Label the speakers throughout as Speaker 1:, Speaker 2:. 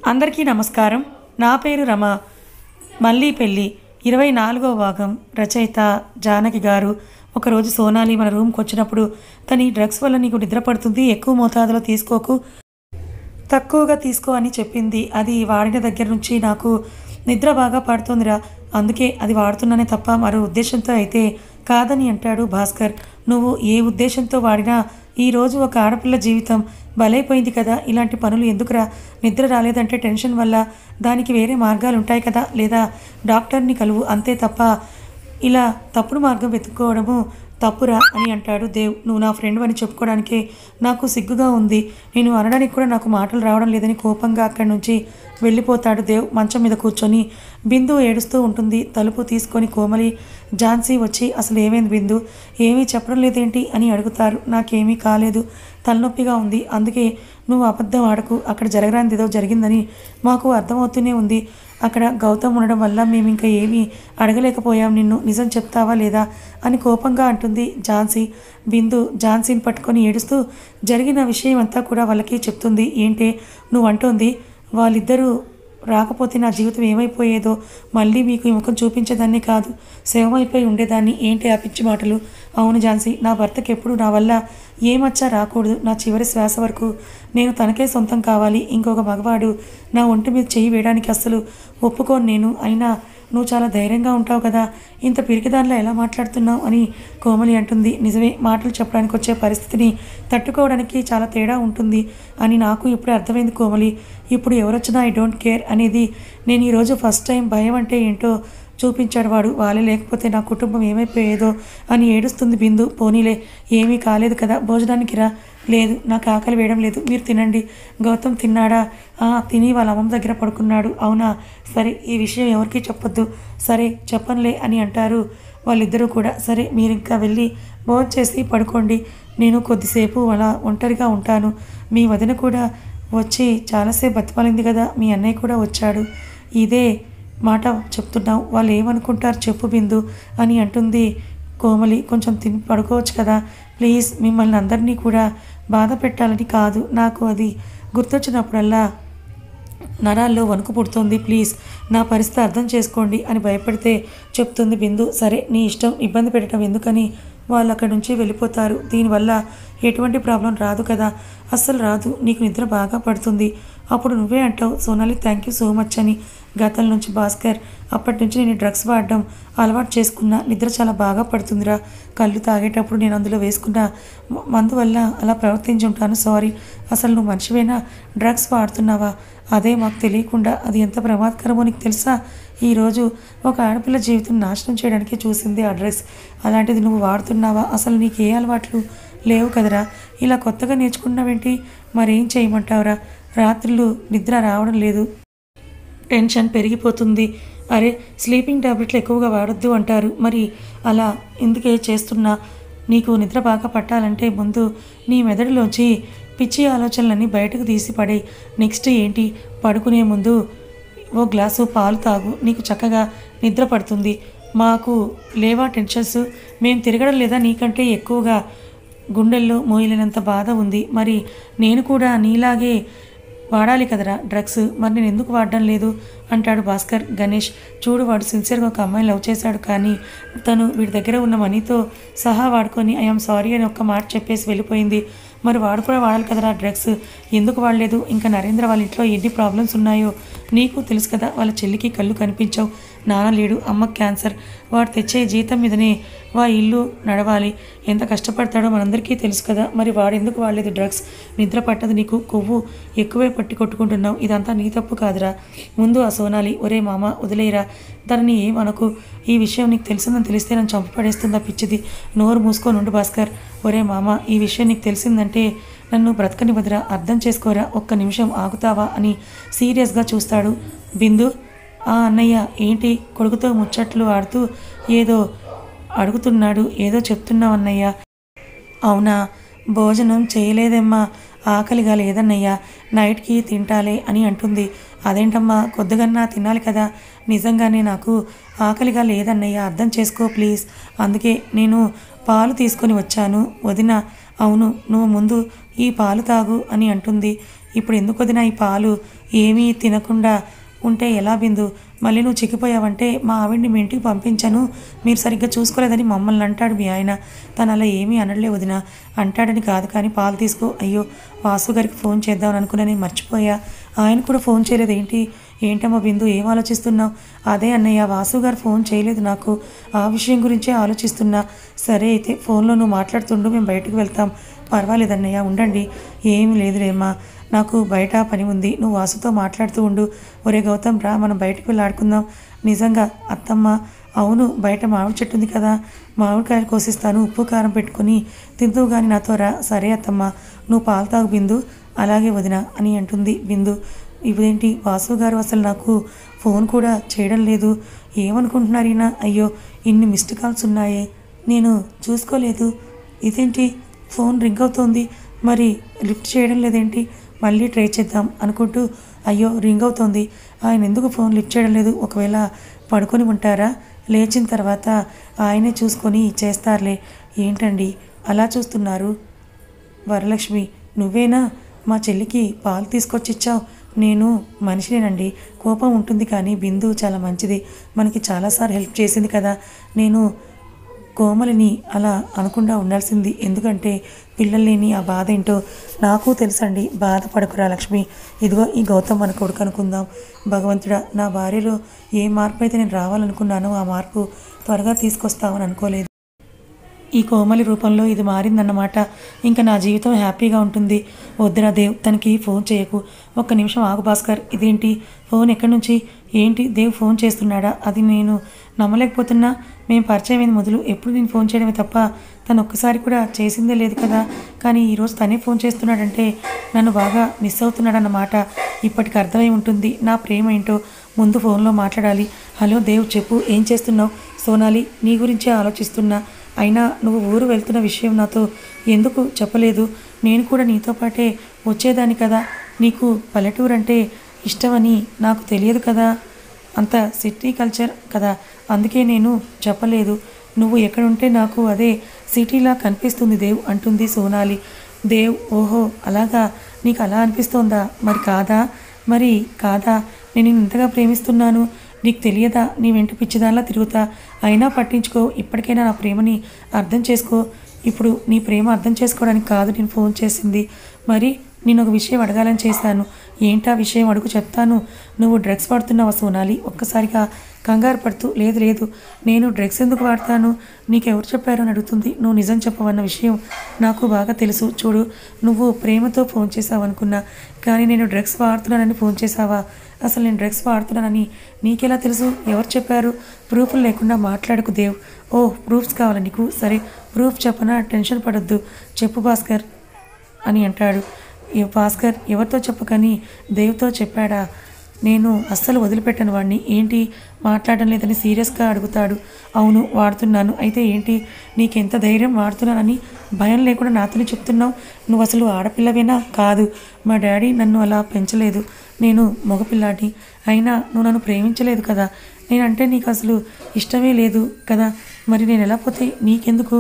Speaker 1: అందరికీ నమస్కారం. నా పేరు రమ. మళ్ళీ పెళ్ళి 24వ భాగం. రచయిత జానకి గారు. ఒకరోజు సోనాలి మన రూమ్కి వచ్చినప్పుడు తను డ్రగ్స్ వల్ల నీకు నిద్ర పడుతుంది, ఎక్కువ మోతాదులో తీసుకోకు, తక్కువగా తీసుకో అని చెప్పింది. అది వాడిన దగ్గర నుంచి నాకు నిద్ర బాగా పడుతుందిరా, అందుకే అది వాడుతున్నానే తప్ప మరో ఉద్దేశంతో అయితే కాదని అంటాడు భాస్కర్. నువ్వు ఏ ఉద్దేశంతో వాడినా ఈరోజు ఒక ఆడపిల్ల జీవితం బలైపోయింది కదా, ఇలాంటి పనులు ఎందుకురా? నిద్ర రాలేదంటే టెన్షన్ వల్ల, దానికి వేరే మార్గాలు ఉంటాయి కదా, లేదా డాక్టర్ని కలువు, అంతే తప్ప ఇలా తప్పుడు మార్గం వెతుక్కోవడము తప్పురా అని అంటాడు దేవ్. నువ్వు నా ఫ్రెండ్ అని చెప్పుకోవడానికే నాకు సిగ్గుగా ఉంది, నేను అనడానికి కూడా నాకు మాటలు రావడం లేదని కోపంగా అక్కడి నుంచి వెళ్ళిపోతాడు దేవ్. మంచం మీద కూర్చొని బిందు ఏడుస్తూ ఉంటుంది. తలుపు తీసుకొని కోమలి, ఝాన్సీ వచ్చి అసలు ఏమైంది బిందు, ఏమీ చెప్పడం లేదేంటి అని అడుగుతారు. నాకేమీ కాలేదు, తలనొప్పిగా ఉంది, అందుకే నువ్వు అబద్ధం ఆడకు, అక్కడ జరగరానిది ఏదో జరిగిందని మాకు అర్థమవుతూనే ఉంది, అక్కడ గౌతమ్ ఉండడం వల్ల మేము ఇంకా ఏమీ అడగలేకపోయాం, నిన్ను నిజం చెప్తావా లేదా అని కోపంగా అంటుంది ఝాన్సీ. బిందు ఝాన్సీని పట్టుకొని ఏడుస్తూ జరిగిన విషయం అంతా కూడా వాళ్ళకి చెప్తుంది. ఏంటే నువ్వు అంటోంది, వాళ్ళిద్దరూ రాకపోతే నా జీవితం ఏమైపోయేదో, మళ్ళీ మీకు ఈ ముఖం చూపించేదాన్ని కాదు, శవమైపోయి ఉండేదాన్ని, ఏంటి ఆ పిచ్చి మాటలు? అవును ఝాన్సీ, నా భర్తకి ఎప్పుడు నా వల్ల ఏమచ్చా రాకూడదు, నా చివరి శ్వాస వరకు నేను తనకే సొంతం కావాలి, ఇంకొక మగవాడు నా ఒంటి మీద చెయ్యి వేయడానికి అస్సలు ఒప్పుకోను నేను. అయినా నువ్వు చాలా ధైర్యంగా ఉంటావు కదా, ఇంత పిరికిదానిలో ఎలా మాట్లాడుతున్నావు అని కోమలి అంటుంది. నిజమే, మాటలు చెప్పడానికి వచ్చే పరిస్థితిని తట్టుకోవడానికి చాలా తేడా ఉంటుంది అని నాకు ఇప్పుడే అర్థమైంది కోమలి. ఇప్పుడు ఎవరొచ్చినా ఐ డోంట్ కేర్ అనేది నేను ఈరోజు ఫస్ట్ టైం భయం అంటే ఏంటో చూపించాడు వాడు. వాళ్ళే లేకపోతే నా కుటుంబం ఏమైపోయేదో అని ఏడుస్తుంది బిందు. పోనీలే, ఏమీ కాలేదు కదా, భోజనానికి రా. లేదు, నాకు ఆకలి వేయడం లేదు, మీరు తినండి. గౌతమ్ తిన్నాడా? తిని వాళ్ళ అమ్మమ్మ దగ్గర పడుకున్నాడు. అవునా, సరే, ఈ విషయం ఎవరికీ చెప్పొద్దు. సరే చెప్పనులే అని అంటారు వాళ్ళిద్దరూ కూడా. సరే, మీరు ఇంకా వెళ్ళి భోజనం చేసి పడుకోండి, నేను కొద్దిసేపు అలా ఒంటరిగా ఉంటాను. మీ వదిన కూడా వచ్చి చాలాసేపు బతిమాలింది కదా, మీ అన్నయ్య కూడా వచ్చాడు, ఇదే మాట చెప్తున్నావు, వాళ్ళు ఏమనుకుంటారు చెప్పు బిందు అని అంటుంది కోమలి. కొంచెం తిని పడుకోవచ్చు కదా ప్లీజ్, మిమ్మల్ని అందరినీ కూడా బాధ పెట్టాలని కాదు, నాకు అది గుర్తొచ్చినప్పుడల్లా నరాల్లో వణుకు పుడుతుంది, ప్లీజ్ నా పరిస్థితి అర్థం చేసుకోండి అని భయపడితే చెప్తుంది బిందు. సరే నీ ఇష్టం, ఇబ్బంది పెట్టడం ఎందుకని వాళ్ళు అక్కడి నుంచి వెళ్ళిపోతారు. దీనివల్ల ఎటువంటి ప్రాబ్లం రాదు కదా, అస్సలు రాదు, నీకు నిద్ర బాగా పడుతుంది. అప్పుడు నువ్వే అంటావు Sonali thank you so much అని. గతం నుంచి భాస్కర్, అప్పటి నుంచి నేను డ్రగ్స్ వాడడం అలవాటు చేసుకున్నా, నిద్ర చాలా బాగా పడుతుందిరా, కళ్ళు తాగేటప్పుడు నేను అందులో వేసుకున్న మందు వల్ల అలా ప్రవర్తించి ఉంటాను, సారీ. అసలు నువ్వు మనిషివేనా, డ్రగ్స్ వాడుతున్నావా? అదే మాకు తెలియకుండా, అది ఎంత ప్రమాదకరమో నీకు తెలుసా? ఈరోజు ఒక ఆడపిల్ల జీవితం నాశనం చేయడానికి చూసింది ఆ డ్రగ్స్, అలాంటిది నువ్వు వాడుతున్నావా? అసలు నీకు ఏ అలవాట్లు లేవు కదరా, ఇలా కొత్తగా నేర్చుకున్నావేంటి? మరేం చేయమంటావురా? రాత్రులు నిద్ర రావడం లేదు, టెన్షన్ పెరిగిపోతుంది. అరే, స్లీపింగ్ ట్యాబ్లెట్లు ఎక్కువగా వాడొద్దు అంటారు, మరి అలా ఎందుకే చేస్తున్నా? నీకు నిద్ర బాగా పట్టాలంటే ముందు నీ మెదడులోంచి పిచ్చి ఆలోచనలన్నీ బయటకు తీసి పడే. నెక్స్ట్ ఏంటి, పడుకునే ముందు ఓ గ్లాసు పాలు తాగు, నీకు చక్కగా నిద్ర పడుతుంది. మాకు లేవా టెన్షన్స్? మేము తిరగడం లేదా నీకంటే ఎక్కువగా? గుండెల్లో మోయలేనంత బాధ ఉంది, మరి నేను కూడా నీలాగే వాడాలి కదరా డ్రగ్స్, మరి నేను ఎందుకు వాడడం లేదు అంటాడు భాస్కర్. గణేష్, చూడు, వాడు సిన్సియర్గా ఒక అమ్మాయిని లవ్ చేశాడు, కానీ తను వీడి దగ్గర ఉన్న మనీతో సహా వాడుకొని ఐఎమ్ సారీ అని ఒక్క మాట చెప్పేసి వెళ్ళిపోయింది. మరి వాడు కూడా వాడాలి కదరా డ్రగ్స్, ఎందుకు వాడలేదు? ఇంకా నరేంద్ర వాళ్ళ ఇంట్లో ఎన్ని ప్రాబ్లమ్స్ ఉన్నాయో నీకు తెలుసు కదా, వాళ్ళ చెల్లికి కళ్ళు కనిపించవు, నాన్న లేడు, అమ్మకి క్యాన్సర్, వాడు తెచ్చే జీతం మీదనే వా ఇల్లు నడవాలి, ఎంత కష్టపడతాడో మనందరికీ తెలుసు కదా, మరి వాడు ఎందుకు వాడలేదు డ్రగ్స్? నిద్ర పట్టదు నీకు, కొవ్వు ఎక్కువే పట్టి కొట్టుకుంటున్నావు, ఇదంతా నీ తప్పు కాదురా. ముందు ఆ సోనాలి, ఒరే మామ వదిలేరా, తనని ఏమనకు, ఈ విషయం నీకు తెలిసిందని తెలిస్తే నన్ను చంప పడేస్తుందా పిచ్చిది, నోరు మూసుకొని ఉండు భాస్కర్. ఒరే మామ, ఈ విషయం నీకు తెలిసిందంటే నన్ను బ్రతకనివ్వదురా, అర్థం చేసుకోరా, ఒక్క నిమిషం ఆగుతావా అని సీరియస్గా చూస్తాడు. బిందు, అన్నయ్య ఏంటి కొడుకుతో ముచ్చట్లు ఆడుతూ ఏదో అడుగుతున్నాడు, ఏదో చెప్తున్నావు అన్నయ్య? అవునా, భోజనం చేయలేదమ్మా, ఆకలిగా లేదన్నయ్య, నైట్కి తింటాలే అని అంటుంది. అదేంటమ్మా, కొద్దిగన్నా తినాలి కదా. నిజంగానే నాకు ఆకలిగా లేదన్నయ్య, అర్థం చేసుకో ప్లీజ్, అందుకే నేను పాలు తీసుకొని వచ్చాను. వదిన, అవును, నువ్వు ముందు ఈ పాలు తాగు అని అంటుంది. ఇప్పుడు ఎందుకు వదినా ఈ పాలు? ఏమీ తినకుండా ఉంటే ఎలా బిందు? మళ్ళీ నువ్వు చిక్కిపోయావంటే మా ఆవిడ్ని మీ ఇంటికి పంపించాను, మీరు సరిగ్గా చూసుకోలేదని మమ్మల్ని అంటాడు మీ ఆయన. తను అలా ఏమీ అనడలే వదిన. అంటాడని కాదు కానీ పాలు తీసుకో. అయ్యో వాసు గారికి ఫోన్ చేద్దామని అనుకున్నా, నేను మర్చిపోయా. ఆయన కూడా ఫోన్ చేయలేదు ఏంటి? ఏంటమ్మా బిందు, ఏం ఆలోచిస్తున్నావు? అదే అన్నయ్య, వాసు గారు ఫోన్ చేయలేదు నాకు, ఆ విషయం గురించే ఆలోచిస్తున్నా. సరే అయితే ఫోన్లో నువ్వు మాట్లాడుతుండు, మేము బయటకు వెళ్తాం. పర్వాలేదన్నయ్య ఉండండి. ఏమి లేదులేమ్మా, నాకు బయట పని ఉంది, నువ్వు వాసుతో మాట్లాడుతూ ఉండు. ఒరే గౌతమ్ రా, మనం బయటకు వెళ్ళి ఆడుకుందాం. నిజంగా అత్తమ్మ, అవును బయట మామిడి చెట్టు ఉంది కదా, మామిడికాయలు కోసిస్తాను, ఉప్పు కారం పెట్టుకొని తింటూ కానీ నాతో రా. సరే అత్తమ్మ, నువ్వు పాలు తాగు బిందు. అలాగే వదిన అని అంటుంది బిందు. ఇదేంటి వాసు గారు అసలు నాకు ఫోన్ కూడా చేయడం లేదు, ఏమనుకుంటున్నారు ఈయన? అయ్యో ఇన్ని మిస్డ్ కాల్స్ ఉన్నాయే, నేను చూసుకోలేదు. ఇదేంటి ఫోన్ రింగ్ అవుతోంది, మరి లిఫ్ట్ చేయడం లేదేంటి? మళ్ళీ ట్రై చేద్దాం అనుకుంటూ అయ్యో రింగ్ అవుతోంది, ఆయన ఎందుకు ఫోన్ లిఫ్ట్ చేయడం లేదు? ఒకవేళ పడుకొని ఉంటారా? లేచిన తర్వాత ఆయనే చూసుకొని చేస్తారులే. ఏంటండి అలా చూస్తున్నారు? వరలక్ష్మి, నువ్వేనా మా చెల్లికి పాలు తీసుకొచ్చిచ్చావు? నేను మనిషినేనండి, కోపం ఉంటుంది కానీ బిందు చాలా మంచిది, మనకి చాలాసార్లు హెల్ప్ చేసింది కదా. నేను కోమలిని అలా అనకుండా ఉండాల్సింది, ఎందుకంటే పిల్లలు లేని ఆ బాధ ఏంటో నాకు తెలుసండి. బాధపడకురా లక్ష్మి, ఇదిగో ఈ గౌతమ్ మన కొడుకు అనుకుందాం. భగవంతుడా, నా భార్యలో ఏ మార్పు అయితే నేను రావాలనుకున్నానో ఆ మార్పు త్వరగా తీసుకొస్తామని అనుకోలేదు. ఈ కోమలి రూపంలో ఇది మారిందన్నమాట. ఇంకా నా జీవితం హ్యాపీగా ఉంటుంది. వద్దురా దేవ్, తనకి ఫోన్ చేయకు. ఒక్క నిమిషం ఆగు భాస్కర్. ఇదేంటి ఫోన్ ఎక్కడి నుంచి? ఏంటి దేవ్ ఫోన్ చేస్తున్నాడా? అది నేను నమ్మలేకపోతున్నా. మేము పరిచయమైన మొదలు ఎప్పుడు నేను ఫోన్ చేయడమే తప్ప తను ఒక్కసారి కూడా చేసిందే లేదు కదా. కానీ ఈరోజు తనే ఫోన్ చేస్తున్నాడంటే నన్ను బాగా మిస్ అవుతున్నాడన్నమాట. ఇప్పటికి అర్థమై ఉంటుంది నా ప్రేమ ఏంటో. ముందు ఫోన్లో మాట్లాడాలి. హలో దేవ్, చెప్పు, ఏం చేస్తున్నావు? సోనాలి, నీ గురించే ఆలోచిస్తున్నా. అయినా నువ్వు ఊరు వెళ్తున్న విషయం నాతో ఎందుకు చెప్పలేదు? నేను కూడా నీతో పాటే వచ్చేదాన్ని కదా. నీకు పల్లెటూరు అంటే ఇష్టమని నాకు తెలియదు కదా, అంత సిటీ కల్చర్ కదా, అందుకే నేను చెప్పలేదు. నువ్వు ఎక్కడుంటే నాకు అదే సిటీలా కనిపిస్తుంది దేవ్ అంటుంది సోనాలి. దేవ్, ఓహో అలాగా, నీకు అలా అనిపిస్తోందా? మరి కాదా? నేను ఇంతగా ప్రేమిస్తున్నాను, నీకు తెలియదా? నీ వెంట పిచ్చిదానిలా తిరుగుతా, అయినా పట్టించుకో. ఇప్పటికైనా నా ప్రేమని అర్థం చేసుకో. ఇప్పుడు నీ ప్రేమ అర్థం చేసుకోవడానికి కాదు నేను ఫోన్ చేసింది. మరి నేను ఒక విషయం అడగాలని చేశాను. ఏంటా విషయం? అడుగు, చెప్తాను. నువ్వు డ్రగ్స్ వాడుతున్నావా సోనాలి? ఒక్కసారిగా కంగారు పడుతూ లేదు నేను డ్రగ్స్ ఎందుకు వాడతాను, నీకెవరు చెప్పారు అని అడుగుతుంది. నువ్వు నిజం చెప్పవన్న విషయం నాకు బాగా తెలుసు. చూడు, నువ్వు ప్రేమతో ఫోన్ చేసావు అనుకున్నా, కానీ నేను డ్రగ్స్ వాడుతున్నానని ఫోన్ చేసావా? అసలు నేను డ్రగ్స్ వాడుతున్నానని నీకెలా తెలుసు? ఎవరు చెప్పారు? ప్రూఫ్లు లేకుండా మాట్లాడకు దేవ్. ఓ ప్రూఫ్స్ కావాలా నీకు? సరే ప్రూఫ్ చెప్పనా, టెన్షన్ పడొద్దు, చెప్పు భాస్కర్ అని అంటాడు. భాస్కర్ ఎవరితో చెప్పకని దేవ్తో చెప్పాడా? నేను అస్సలు వదిలిపెట్టాను వాడిని. ఏంటి మాట్లాడడం లేదని సీరియస్గా అడుగుతాడు. అవును వాడుతున్నాను. అయితే ఏంటి, నీకెంత ధైర్యం వాడుతున్నానని భయం లేకుండా నాతోనే చెప్తున్నావు? నువ్వు అసలు ఆడపిల్లవేనా? కాదు, మా డాడీ నన్ను అలా పెంచలేదు, నేను మగపిల్లాడిని. అయినా నువ్వు నన్ను ప్రేమించలేదు కదా, నేనంటే నీకు అసలు ఇష్టమే లేదు కదా, మరి నేను ఎలా పోతే నీకెందుకు?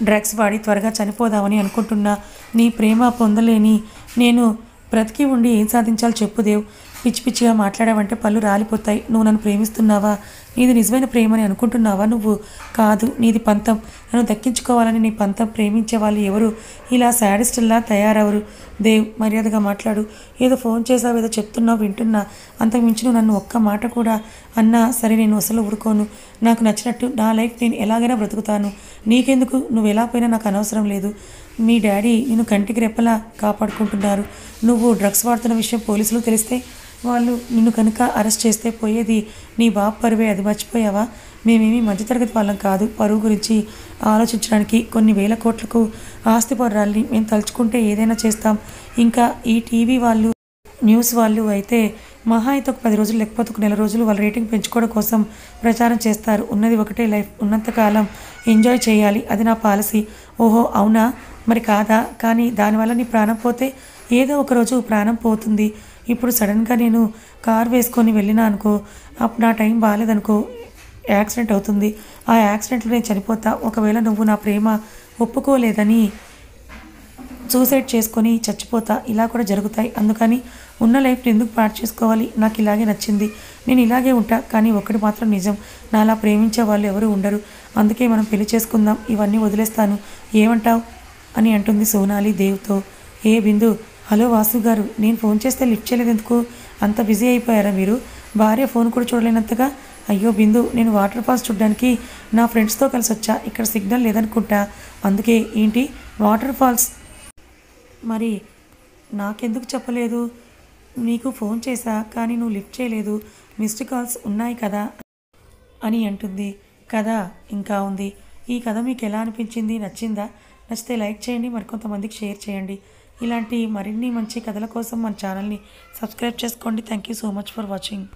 Speaker 1: డ్రగ్స్ వాడి త్వరగా చనిపోదామని అనుకుంటున్నా, నీ ప్రేమ పొందలేని నేను బ్రతికి ఉండి ఏం సాధించాలో చెప్పు దేవ్. పిచ్చి పిచ్చిగా మాట్లాడావంటే పళ్ళు రాలిపోతాయి. నువ్వు నన్ను ప్రేమిస్తున్నావా? నీది నిజమైన ప్రేమని అనుకుంటున్నావా నువ్వు? కాదు, నీది పంతం. నన్ను దక్కించుకోవాలని నీ పంతం. ప్రేమించే వాళ్ళు ఎవరు ఇలా శాడిస్టుల్లా తయారవరు. దేవ్, మర్యాదగా మాట్లాడు. ఏదో ఫోన్ చేసావు, ఏదో చెప్తున్నావు, వింటున్నా. అంతకు మించి నువ్వు నన్ను ఒక్క మాట కూడా అన్నా సరే నేను అసలు ఊరుకోను. నాకు నచ్చినట్టు నా లైఫ్ నేను ఎలాగైనా బ్రతుకుతాను. నీకెందుకు? నువ్వు ఎలా పోయినా నాకు అనవసరం లేదు. మీ డాడీ నిన్ను కంటికి రెప్పలా కాపాడుకుంటున్నారు. నువ్వు డ్రగ్స్ వాడుతున్న విషయం పోలీసులు తెలిస్తే వాళ్ళు నిన్ను కనుక అరెస్ట్ చేస్తే పోయేది నీ బాబు పరువే. అది మర్చిపోయావా? మేమేమీ మధ్యతరగతి వాళ్ళం కాదు. పరువు గురించి ఆలోచించడానికి కొన్ని వేల కోట్లకు ఆస్తి పర్రాల్ని మేము తలుచుకుంటే ఏదైనా చేస్తాం. ఇంకా ఈ టీవీ వాళ్ళు, న్యూస్ వాళ్ళు అయితే మహా అయితే ఒక 10 రోజులు లేకపోతే ఒక నెల రోజులు వాళ్ళ రేటింగ్ పెంచుకోవడం కోసం ప్రచారం చేస్తారు. ఉన్నది ఒకటే లైఫ్, ఉన్నంతకాలం ఎంజాయ్ చేయాలి, అది నా పాలసీ. ఓహో అవునా? మరి కాదా? కానీ దానివల్ల నీ ప్రాణం పోతే ఏదో ఒకరోజు ప్రాణం పోతుంది. ఇప్పుడు సడన్గా నేను కార్ వేసుకొని వెళ్ళినా అనుకో, అప్పుడు నా టైం బాగాలేదనుకో, యాక్సిడెంట్ అవుతుంది. ఆ యాక్సిడెంట్లో నేను చనిపోతా. ఒకవేళ నువ్వు నా ప్రేమ ఒప్పుకోలేదని సూసైడ్ చేసుకొని చచ్చిపోతా. ఇలా కూడా జరుగుతాయి. అందుకని ఉన్న లైఫ్ని ఎందుకు పాడు చేసుకోవాలి? నాకు ఇలాగే నచ్చింది, నేను ఇలాగే ఉంటా. కానీ ఒకటి మాత్రం నిజం, నాలా ప్రేమించే వాళ్ళు ఎవరు ఉండరు. అందుకే మనం పెళ్లి చేసుకుందాం, ఇవన్నీ వదిలేస్తాను, ఏమంటావు అని అంటుంది సోనాలి దేవ్తో. ఏ బిందు, హలో వాసు గారు, నేను ఫోన్ చేస్తే లిఫ్ట్ చేయలేదు ఎందుకు? అంత బిజీ అయిపోయారా మీరు? భార్య ఫోన్ కూడా చూడలేనంతగా? అయ్యో బిందు, నేను వాటర్ ఫాల్స్ చూడడానికి నా ఫ్రెండ్స్తో కలిసి వచ్చా, ఇక్కడ సిగ్నల్ లేదనుకుంటా, అందుకే. ఏంటి వాటర్ ఫాల్స్? మరి నాకెందుకు చెప్పలేదు? నీకు ఫోన్ చేశా కానీ నువ్వు లిఫ్ట్ చేయలేదు, మిస్డ్ కాల్స్ ఉన్నాయి కదా అని అంటుంది. కథ ఇంకా ఉంది. ఈ కథ మీకు ఎలా అనిపించింది? నచ్చిందా? నచ్చితే లైక్ చేయండి, మరికొంతమందికి షేర్ చేయండి. ఇలాంటి మరిన్ని మంచి కథల కోసం మన ఛానల్ని సబ్స్క్రైబ్ చేసుకోండి. Thank you so much for watching.